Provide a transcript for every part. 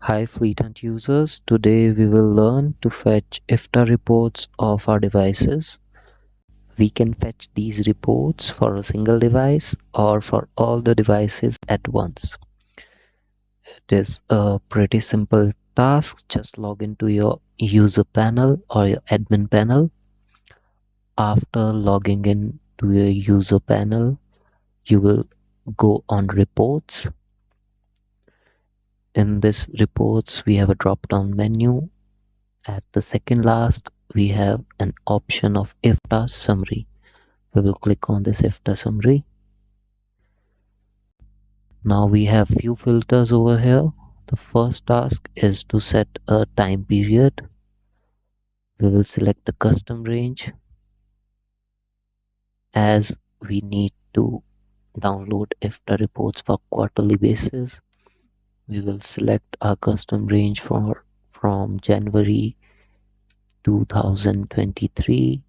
Hi Fleet Hunt users, today we will learn to fetch IFTA reports of our devices. We can fetch these reports for a single device or for all the devices at once. It is a pretty simple task. Just log into your user panel or your admin panel. After logging in to your user panel, you will go on reports. In this reports, we have a drop down menu. At the second last, we have an option of IFTA summary. We will click on this IFTA summary. Now we have few filters over here. The first task is to set a time period. We will select the custom range as we need to download IFTA reports for quarterly basis. We will select our custom range from January 2023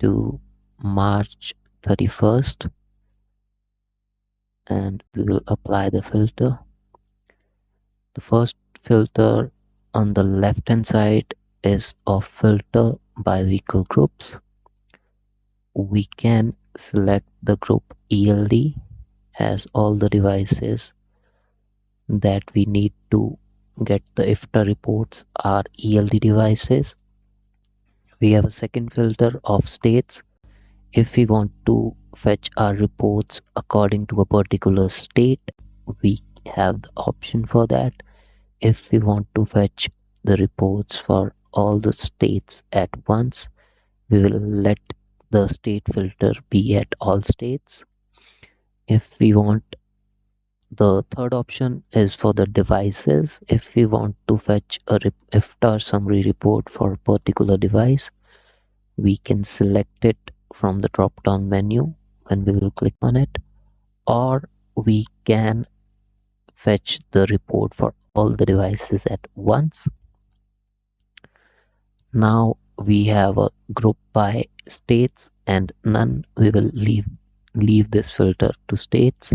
to March 31st. And we will apply the filter. The first filter on the left hand side is of filter by vehicle groups. We can select the group ELD as all the devices that we need to get the IFTA reports are ELD devices. We have a second filter of states. If we want to fetch our reports according to a particular state, we have the option for that. If we want to fetch the reports for all the states at once, we will let the state filter be at all states. If we want, the third option is for the devices. If we want to fetch a IFTA summary report for a particular device, we can select it from the drop down menu when we will click on it, or we can fetch the report for all the devices at once. Now we have a group by states and none. We will leave this filter to states.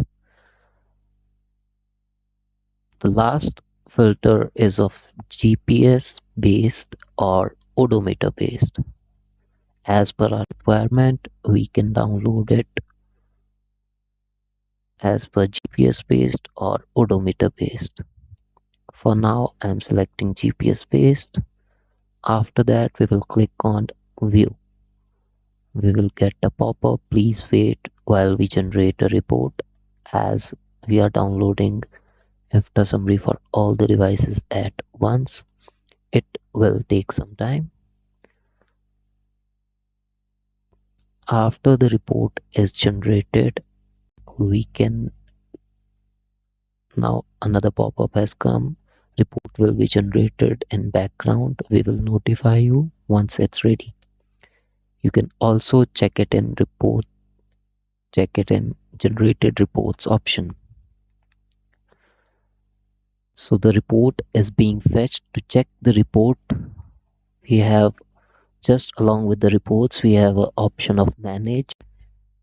The last filter is of GPS based or odometer based. As per our requirement, we can download it as per GPS based or odometer based. For now, I am selecting GPS based. After that, we will click on view. We will get a pop-up. Please wait while we generate a report, as we are downloading IFTA summary for all the devices at once. It will take some time. After the report is generated, we can now another pop-up has come. Report will be generated in background. We will notify you once it's ready. You can also check it in generated reports option. So the report is being fetched. To check the report, we have just along with the reports, we have an option of manage,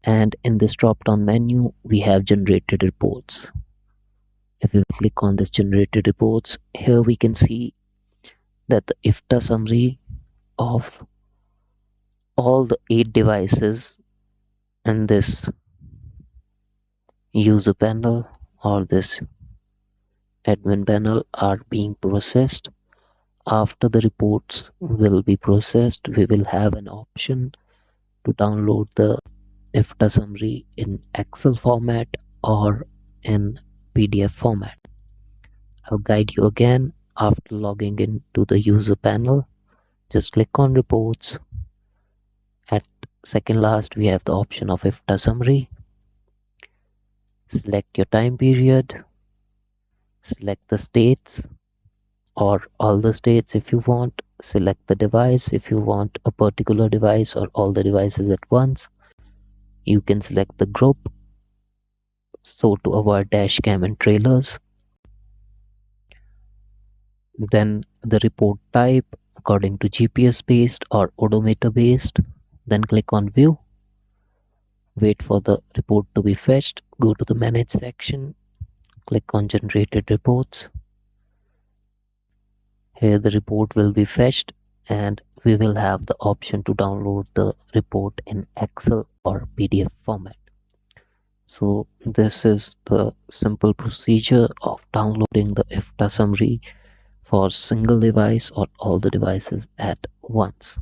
and in this drop down menu, we have generated reports. If we click on this generated reports, here we can see that the IFTA summary of all the 8 devices in this user panel or this admin panel are being processed. After the reports will be processed, we will have an option to download the IFTA summary in Excel format or in PDF format. I'll guide you again. After logging into the user panel, just click on reports. At second last, we have the option of IFTA summary. Select your time period, select the states or all the states if you want, select the device if you want a particular device or all the devices at once. You can select the group, so to avoid dash cam and trailers. Then the report type according to GPS based or odometer based. Then click on view. Wait for the report to be fetched. Go to the manage section. Click on generated reports. Here the report will be fetched and we will have the option to download the report in Excel or PDF format. So this is the simple procedure of downloading the IFTA summary for single device or all the devices at once.